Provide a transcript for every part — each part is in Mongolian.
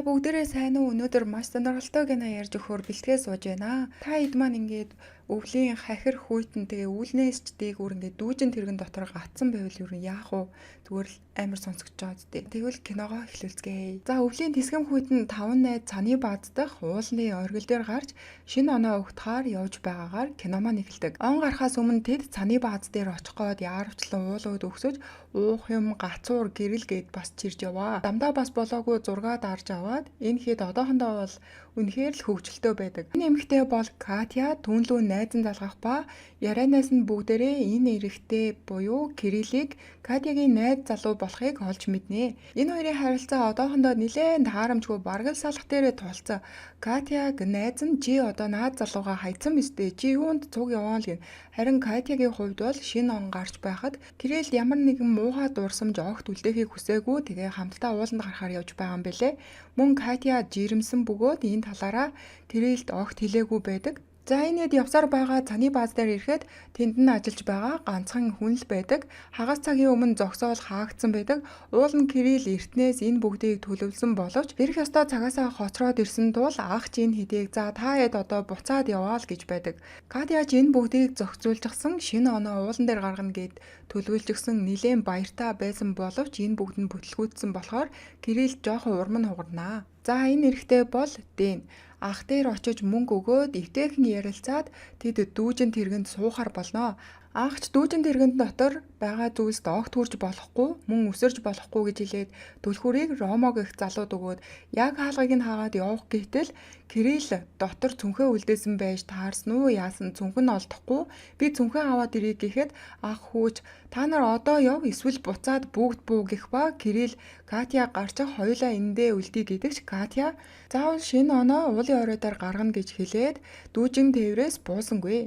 За бүгдээрээ сайн уу? Өнөөдөр маш сонирхолтой гэнэ ярьж өгөхөөр бэлтгээ сууж байна. Та хэд маань ингээд өвлийн хахир хүйтэн тэгээ үүлнээс ч дээгүүр ингээд дүүжин тэрэгэн дотор гацсан байвал юу яах вэ? Зүгээр л амар сонсогдож байгаа зү. Тэгвэл киногоо эхлүүлцгээе. За өвлийн тэсгэм хүйтэн 5 найз цаны бааз дахь уулны оргил дээр гарч шинэ оноо өгтөхаар явж байгаагаар кино маань эхэлдэг. Он гарахаас өмнө тэд цаны бааз дээр очих гээд яарвчлан уулууд өгсөж уух юм гацуур гэрэл гээд бас чирж яваа. Дамдаа бас болоогүй зургаа дарж аваад энэ хэд одоохондоо бол үнэхээр л хөвгчлөлтөө байдаг. Энэ эмэгтэй бол Катя түүнлүү найзан залгах ба ярианаас нь бүгдээрээ энэ эрэгтэй буюу Кириллийг Катягийн найз залуу болохыг олж мэднэ. Энэ хоёрын харилцаа одоохондоо нэлээд таарамжгүй бараг л салах дээрээ тулцсан. Катяг найз нь "Чи одоо наад залууга хайцсан биз дээ. Чи юунд цуг яваа л" гин. Харин Катягийн хувьд бол шинэ он гарч байхад Кирилл ямар нэгэн муухай дурсамж огт үлдээхийг хүсээгүй. Тэгээ хамтдаа ууланд гарахаар явж байгаа юм бэлээ. Мөн Катя жирэмсэн бөгөөд энэ талаараа Кириллд огт хэлээгүй байдаг. За энэд явсаар байгаа цаны бааз дээр ирэхэд тэнд нь ажиллаж байгаа ганцхан хүн л байдаг. Хагас цагийн өмнө зогсоол хаагдсан байдаг. Уул нь Кирилл эртнээс энэ бүгдийг төлөвлөсөн боловч ирэх ёстой цагаасаа хоцроод ирсэн тул ах чинь хэдийг "За та хэд одоо буцаад яваа л" гэж байдаг. Катя ч энэ бүгдийг зохицуулчихсан шинэ оноо уулан дээр гаргана гэд төлөвлөжсөн нэлээд баяртай байсан боловч энэ бүгд нь бүтлгүүцсэн болохоор Кирилл жоохон урам нь хугарнаа. За энэ эрэхтэй бол Дэн. Ах дээр очиж мөнгө өгөөд эвтэйхэн ярилцаад тэд дүүжин тэргэнд суухаар болно. Агч дүүжин тэргэнд дотор байгаа зүйлс огт хүрч болохгүй, мөн өсөрж болохгүй гэж хэлээд түлхүүрийг Ромог их залууд өгөөд яг хаалгыг нь хаагаад явах гэтэл Кирилл дотор цүнхээ үлдээсэн байж таарсан уу яасан цүнх нь олдохгүй. Би цүнхээ аваад ирье гэхэд ах хүүч "Та нар одоо яв эсвэл буцаад бүгд бүү" гэх ба Кирилл Катя гарчих хоёулаа эндээ үлдээ гэдэгч Катя заавал шинэ оноо уулын оройдоор гаргана гэж хэлээд дүүжин тээврээс буусангүй.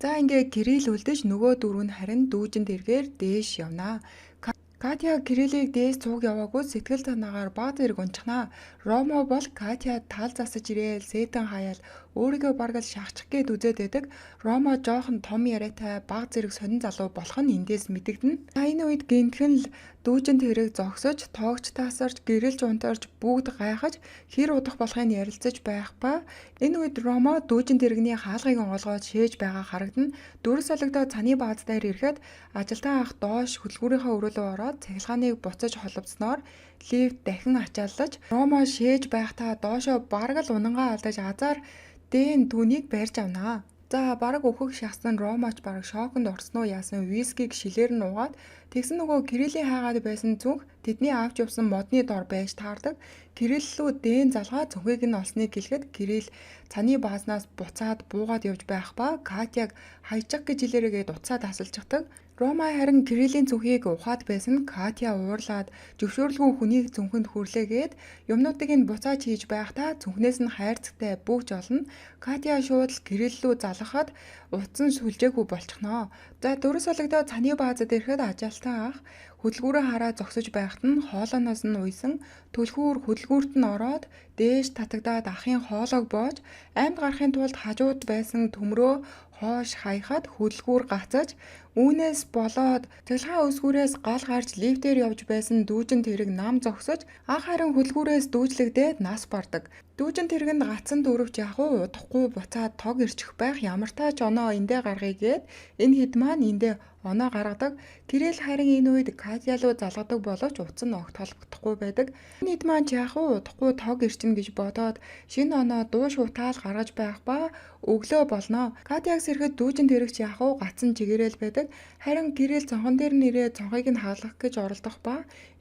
За ингээ Кирилл үлдэж нөгөө дөрөв нь харин дүүжин тэргээр дээш явнаа. Катя Кириллийг дээс цуг яваагүй сэтгэл санаагаар баг зэрэг унчхнаа. Ромо бол Катя тал засаж ирээл сэтэн хаяал өөрийгөө бараг л шахчих гээд үзээд байдаг. Ромо жоохон том яриатай баг зэрэг сонин залуу болох нь эндээс мэдэгдэнэ. Энэ үед гинтхэн л дүүжин тэрэг зогсож, тоогч тасарч, гэрэлж унтарч, бүгд гайхаж хэр удах болохыг ярилцаж байх ба энэ үед Ромо дүүжин тэрэгний хаалгыг онгоолгоод шээж байгаа харагдана. Дүр солигдоод цаны бааз дээр ирэхэд ажилтан ах доош хөдөлгүүрийнхээ өрөөлөө ороод цахилгааныг буцаж холбоцсноор лифт дахин ачааллаж Ромо шээж байхдаа доошоо бараг л унангаа алдаж азар Дэн түүнийг барьж авнаа. За бараг өөхөг шахсан Ромоч бараг шоконд орсон уу яасан вискиг шилээр нь угаад тэгсэн нөгөө Кириллийн хаагаад байсан цүнх тэдний авч явсан модны дор байж таардаг. Кирилл лүү Дэн залгаа цүнхийг нь олсныг гэлэхэд Кирилл цаны баазнаас буцаад буугаад явж байх ба Катяг хайчих гэж хэлээрээгээд уцаад тасалчихдаг. Рома харин Кириллийн цүнхийг ухаад байсан Катя уурлаад зөвшөөрөлгүй хүнийг цүнхэнд хүрлээгээд юмнуудыг нь буцааж хийж байхдаа цүнхнээс нь хайрцагтай бүгж олно. Катя шууд л Кирилл рүү залгахад утсан сүлжээгүй болчихноо. За дөрөв солигдоо цаны баазад ирэхэд ажилтан ах хөдөлгүүрээ хараа зогсож байхад нь хоолооноос нь уйсан түлхүүр хөдөлгүүрт нь ороод дээш татагдаад ахын хоолойг боож амьд гарахын тулд хажууд байсан төмрөө хоош хаяхад хөдөлгүүр гацаж үүнээс болоод цахилгаан өсгүүрээс гал гарч лифтээр явж байсан дүүжин тэрэг нам зогсож ах харин хөдөлгүүрээс дүүжлэгдээд нас бардаг. Дүүжин тэрэгэнд гацсан дөрөвч яхуу удахгүй буцаад тог ирчих байх ямар тач оноо эндээ гаргая гэд энэ хэд маань эндээ оноо гаргадаг. Кирилл харин энэ үед Катя руу залгадаг боловч утас нь огт холбогдохгүй байдаг. Энэ хэд маань яхуу удахгүй тог ирчин гэж бодоод шинэ оноо дуу шуутаал гаргаж байх ба өглөө болно. Катягс ирэхэд дүүжин тэрэгч яхуу гацсан чигээрэл байдаг. Харин Кирилл цонхон дээр нэрээ цонхыг нь хаалгах гэж оролдох ба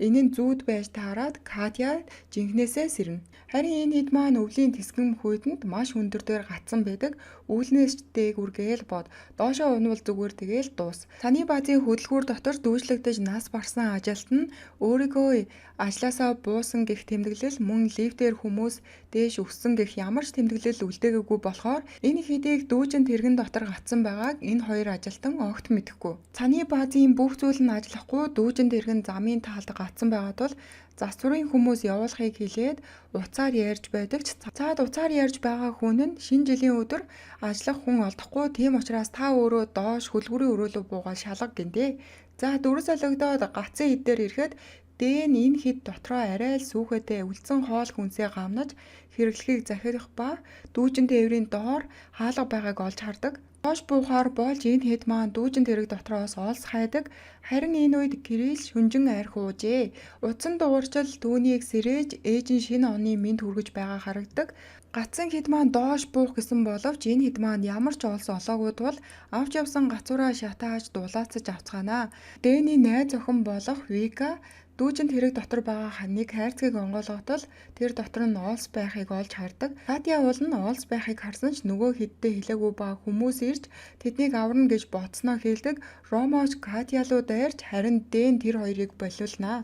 энэ нь зүүд байж таарад Катя жинхнээсээ сэрнэ. Харин энэ хэд маань өвлийн тэсгэм хүйтэнд маш өндөр дээр гацсан байдаг. Үүлнээс ч дээгүр гээл бод. Доошоо унвал зүгээр тэгээл дуус. Цаны баазын хөдөлгүүр дотор дүүжлэгдэж нас барсан ажилт нь өөрийгөө ажлаасаа буусан гэх тэмдэглэл мөн лифтээр хүмүүс дээш өссөн гэх ямар ч тэмдэглэл үлдээгээгүй болохоор энэ хэдийг дүүжин тэргэн дотор гацсан байгааг энэ хоёр ажилтан огт мэдэхгүй. Цаны баазын бүх зүйл нь ажиллахгүй дүүжин тэргэн замын таалд гацсан байгаад бол засварын хүмүүс явуулахыг хэлээд уцаар ярьж байдаг ч цаад уцаар ярьж байгаа хүн нь шинэ жилийн өдөр ажиллах хүн олдохгүй тийм учраас та өөрөө доош хөлгүүрийн өрөөлөө буугаад шалга гинэ. За дөрөв солигдоод гацсан эдээр ирэхэд Дэн энэ хэд дотроо арай л сүүхэтээ үлдсэн хоол хүнсээ гамнаж хэрэглэхийг захирах ба дүүжин тээврийн доор хаалга байгааг олж хардаг. Доош буухаар болж энэ хэд маань дүүжин тэрэг дотроос олс хайдаг. Харин энэ үед Кирилл шүнжин арх уужээ. Утсан дуурчил түүнийг сэрээж ээж нь шинэ оны мэд хүргэж байгаа харагдаг. Гацсан хэд маань доош буух гэсэн боловч энэ хэд маань ямар ч олс олоогүй тул авч явсан гацуураа шатааж дулаацаж авцгаанаа. Дэний найз охин болох Вика дүүжин тэрэг дотор байгаа ханыг хайрцгийг онгойлготол тэр дотор нь олс байхыг олж хардаг. Катя уул нь олс байхыг харсан ч нөгөө хэддээ хэлээгүй ба хүмүүс ирж тэднийг аварна гэж ботсноо хэлдэг. Ромоч Катя руу дайрч харин Дэн тэр хоёрыг болиулнаа.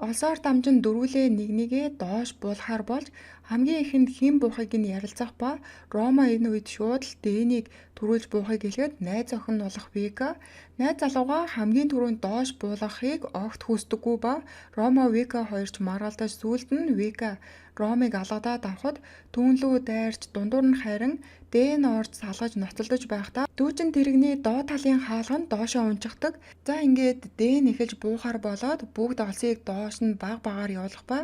Олсоор дамжин дөрвөлээ нэгнийгээ доош буулахаар болж хамгийн ихэнд хэн буухыг нь ярилцах ба Рома энэ үед шууд л Дэнийг түрүүлж буухыг хэлэхэд найз охин нь болох Вика найз залуугаа хамгийн түрүүнд доош буулгахыг огт хүсдэггүй ба Рома Вика хоёрч маргалдаж сүүлд нь Вика Ромыг алгадаад авахд түүн лүү дайрч дундуур нь харин Дэн орж салгаж ноцолдож байхдаа дүүжин тэрэгний доод талын хаалга нь доошоо унчихдаг. За ингээд Дэн эхэлж буухаар болоод бүгд олсыг доош нь баг багаар явуулах ба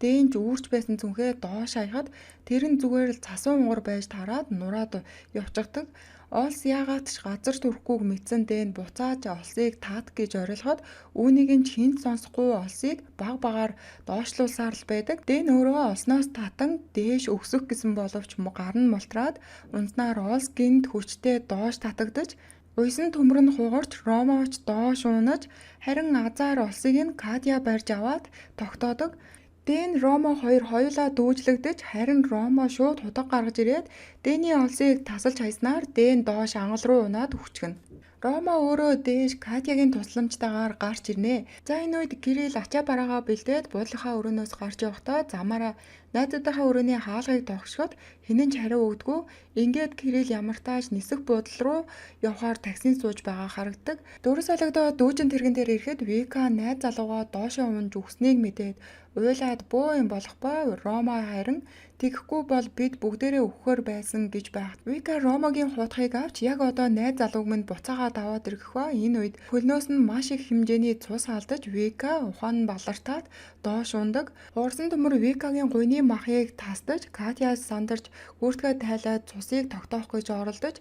Дэн ч үүрч байсан зүнхээ доош хаяхад тэр нь зүгээр л цасан унгар байж тараад нураад явчихдаг. Олс яагаад ч газар түрэхгүйг мэдсэн Дэн буцааж олсыг таат гэж орилоход үүнийг нь хинт сонсохгүй олсыг баг багаар доошлуулсаар л байдаг. Дэн өөрөө олсноос татан дээш өксөх гэсэн боловч гар нь мултраад унснаар олс гинт хүчтэй доош татагдаж уйсан төмөр нь хугарч Ромооч доош уунаж харин азар олсыг нь Катя барьж аваад тогтоодог. Дэн Ромо хоёр хоёулаа дүүжлэгдэж харин Ромо шууд худаг гаргаж ирээд Дэний олсыг тасалж хайснаар Дэн доош ангал руу унаад хүчгэнэ. Рома өөрөө дээш Катягийн тусламжтайгаар гарч ирнэ. За энэ үед Кирилл ачаа бараагаа бэлдээд буудлынхаа өрөөнөөс гарч явахдаа замаараа найзуудынхаа өрөөний хаалгыг тогшгод хинэн ч хариу өгдөггүй. Ингээд Кирилл ямартааж нисэх буудлал руу явхаар таксинд сууж байгаа харагдаг. Дөрөс солигдоо дүүжин тэрэгэн дээр ирэхэд Вика найз залуугаа доошоо унж өгснийг мэдээд уйлаад бөө юм болох ба Рома харин тэгэхгүй бол бид бүгдээрээ өгөхөр байсан гэж байхад Вика Ромогийн хутгийг авч яг одоо найз залууг минь буцаагаад аваад ирэх ба энэ үед хөлнөөс нь маш их хэмжээний цус алдаж Вика ухаан нь балартаад доош ундаг. Уурсан төмөр Викагийн гуйны махыг тасдаж Катяс сандарч хүртгээ тайлаад цусыг тогтоох гэж оролдож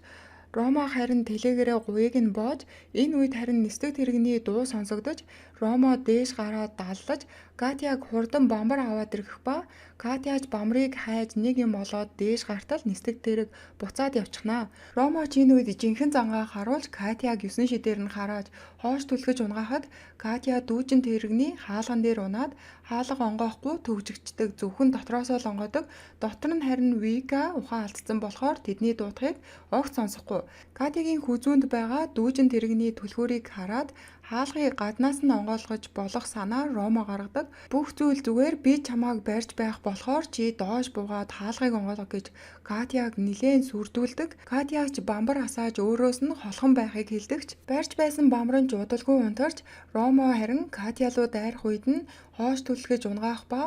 Рома харин тэлээгээрээ гуйг нь боож энэ үед харин нисдэг тэрэгний дуу сонсогдож Ромо дээш гараад даллаж Катяг хурдан бамбар аваад ирэх ба Катяж бамрыг хайж нэг юм олоод дээш гартал нисдэг тэрэг буцаад явчихнаа. Ромо ч энэ үед жинхэнэ зангаа харуулж Катяг 9 шидээр нь харааж хоош түлхэж унгаахад Катя дүүжин тэрэгний хаалган дээр унаад хаалга онгоохгүй төгжигчдэг зөвхөн дотроосоо л онгодог. Дотор нь харин Вика ухаан алдсан болохоор тэдний дуудахыг огт сонсохгүй. Катягийн хүзүүнд байгаа дүүжин тэрэгний түлхүүрийг хараад хаалгыг гаднаас нь онгойлгож болох санаа Ромо гаргадаг. Бүх зүйл зүгээр би чамааг барьж байх болохоор чи доош буугаад хаалгыг онгойлго гэж Катяг нилээн сүрдүүлдэг. Катя ч бамбар асааж өөрөөс нь холхон байхыг хэлдэгч барьж байсан бамбар нь жуудалгүй унтарч Ромо харин Катя руу дайрах үед нь хоош түлхэж унгаах ба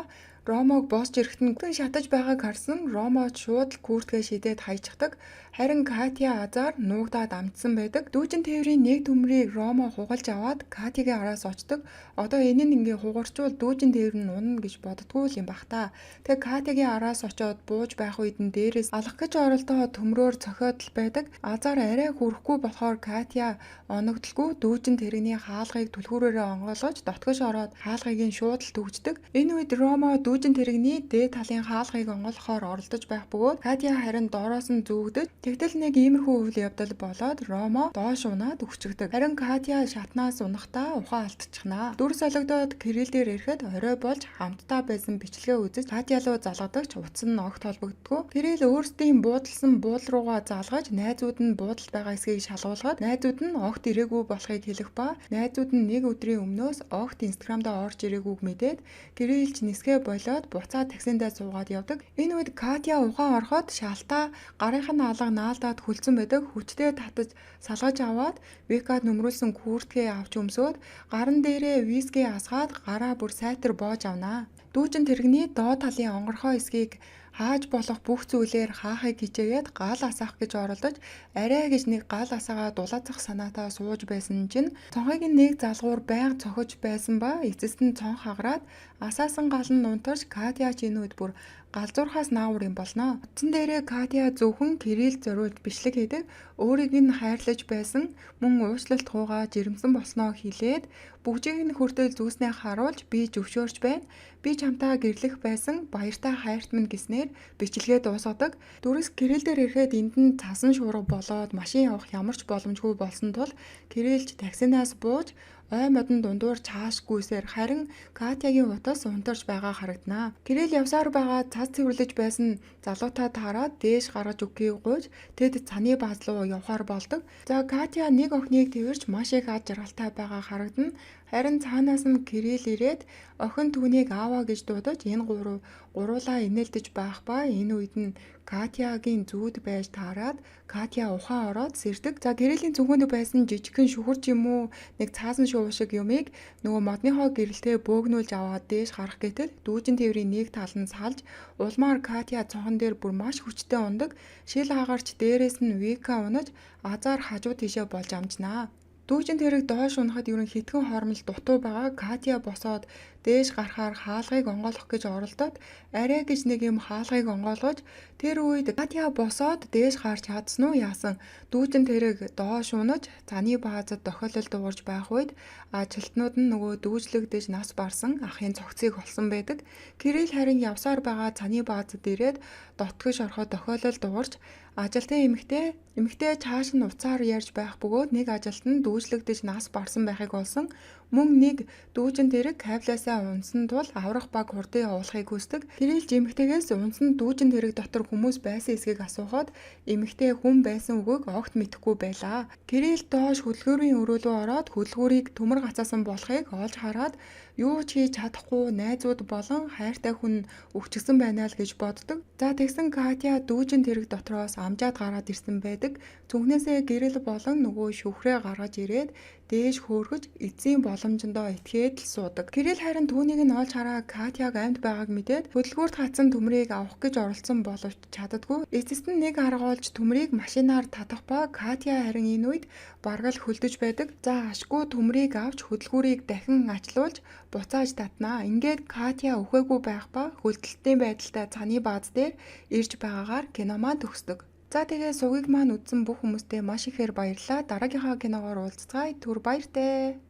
Ромог босч ирэхэд нь шатаж байгааг харсан Ромо шууд л куртгээ шидээд хайчихдаг. Харин Катя азар нуугдаад амтсан байдаг. Дүүжин тээврийн нэг төмрийг Ромо хугалж аваад Катягийн араас очдог. Одоо энэ нь ингээ хугарчвал дүүжин тээвэр нь унана гэж боддггүй л юм бах та. Тэгээ Катягийн араас очоод бууж байх үед нь дээрээс алах гэж оролдоо төмрөөр цохиод л байдаг. Азар арай хүрэхгүй болохоор Катя оногдлгүй дүүжин тэрэгний хаалгыг түлхүүрээрээ онгойлгож дотгош ороод хаалгыг нь шууд л төгждөг. Энэ үед Ромо дүүжин тэрэгний дээд талын хаалгыг онгойлгохоор оролдож байх бөгөөд Катя харин доороос нь зүүгдэж тэгтэл нэг иймэрхүү үйл явдал болоод Ромо доош унаад өгчөгдөг. Харин Катя шатнаас унахдаа ухаан алдчихнаа. Дүр солигдоод Кирилл дээр ирэхэд орой болж хамтдаа байсан бичлэгээ үзэж Катя руу залгадагч утас нь огт холбогддгоо. Кирилл өөрсдийн буудалсан буудал руугаа залгаж найзууд нь буудалд байгаа эсгийг шалгуулгаад найзууд нь огт ирээгүй болохыг хэлэх ба найзууд нь нэг өдрийн өмнөөс огт инстаграмдаа орж ирээгүйг мэдээд Кирилл ч нисгээ болоод буцаад таксиндаа суугаад явдаг. Энэ үед Катя ухаан ороход шалтаа гарынх нь алга наалдаад хүлцэн байдаг. Хүчтэй татаж салгаж аваад Викад нөмрүүлсэн куртгээ авч өмсөөд гарн дээрээ виски асгаад гараа бүр сайтар боож авнаа. Дүүжин тэрэгний доод талын онгорхой эсгийг хааж болох бүх зүйлээр хаахыг хичээгээд гал асаах гэж оролдож арай гэж нэг гал асаагаа дулаацах санаатаа сууж байсан чинь цонхыг нэг залгуур байнга цохиж байсан ба эцэст нь цонх хагараад асаасан гал нь унтарч Катя ч энэ үед бүр галзуурхаас наавар юм болно. Утсан дээрээ Катя зөвхөн Кирилл зориулж бичлэг хийдэг өөрийг нь хайрлаж байсан мөн уучлалт хуугаа жирэмсэн болсноо хэлээд бүгжийг нь хүртэл зүүснээ харуулж би зөвшөөрч байна. Би чамтаа гэрлэх байсан баяртай хайрт минь гэснээр бичлэгээ дуусгадаг. Дүрс Кирилл дээр ирэхэд энд нь цасан шуурга болоод машин явах ямар ч боломжгүй болсон тул Кириллч таксинаас бууж ой модон дундуур цаашгүйсээр харин Катягийн утас унтарч байгаа харагданаа. Кирилл явсаар байгаа цас цэвэрлэж байсан залуутаа таараад дээш гаргаж өгөхийг гуйж тэд цаны бааз руу явхаар болдог. За Катя нэг охиныг тэрч маш их ад жаргалтай байгаа харагдана. Харин цаанаас нь Кирилл ирээд охин түүнийг ааваа гэж дуудаж энэ гуруулаа инээлдэж байх ба энэ үед нь Катягийн зүүд байж таарад Катя ухаан ороод сэрдэг. За Кириллийн зүгөөнд байсан жижигхэн шүхэр ч юм уу нэг цаасан шувуу шиг юмыг нөгөө модныхоо гэрэлтэй бөөгнүүлж аваад дээш гарах гэтэл дүүжин тээврийн нэг тал нь салж улмаар Катя цонхон дээр бүр маш хүчтэй ундаг. Шил хагарч дээрээс нь Вика унаж азар хажуу тийшээ болж амжнаа. Дүүжин тэрэг доош унахад ерөн хитгэн хормол дутуу байгаа. Катя босоод дээш гарахаар хаалгыг онгойлгох гэж оролдоод арай гэж нэг юм хаалгыг онгойлгож тэр үед Катя босоод дээш гарч чадсан уу яасан. Дүүжин тэрэг доош унаж цаны баазад дохиолол дуурж байх үед ажилтнууд нь нөгөө дүүжлэгдэж нас барсан ахын цогцыг олсон байдаг. Кирилл харин явсаар байгаа цаны баазад ирээд дотгош ороход дохиолол дуурж ажилтны эмэгтэй чааш нь уцаар ярьж байх бөгөөд нэг ажилт нь дүүжлэгдэж нас барсан байхыг олсон. Мөн нэг дүүжин тэрэг кабелаасаа унсан тул аврах баг хурдыг явуулахыг хүсдэг. Кирилл эмэгтэйгээс унсан дүүжин тэрэг дотор хүмүүс байсан эсгийг асуухад эмэгтэй хүн байсан үгийг огт мэдэхгүй байлаа. Кирилл доош хөдөлгүүрийн өрөө рүү ороод хөдөлгүүрийг төмөр гацаасан болохыг олж хараад юу ч хийж чадахгүй найзууд болон хайртай хүн өвчгсөн байна л гэж боддог. За тэгсэн Катя дүүжин тэрэг дотроос амжаад гараад ирсэн байдаг. Цүнхнээсээ гэрэл болон нөгөө шүхрээ гаргаж ирээд дээш хөөргөж эцсийн боломжондоо итгээд л суудаг. Кирилл харин түүнийг нь олж хараа Катяг амьд байгааг мэдээд хөдөлгүүрт хатсан төмрийг авах гэж оролцсон боловч чаддаггүй. Эцэст нь нэг арга олж төмрийг машинаар татах ба Катя харин энэ үед баргал хөлдөж байдаг. За ашгүй төмрийг авч хөдөлгүүрийг дахин ачлуулж буцааж татнаа. Ингээд Катя өхөөгүй байх ба хөлдөлтийн байдалтай цаны бааз дээр ирж байгаагаар кино маань төгсдөг. За тэгээ сувгийг маань үзсэн бүх хүмүүстээ маш ихээр баярлалаа. Дараагийнхаа киногоор уулзцгаая. Түр баяртай.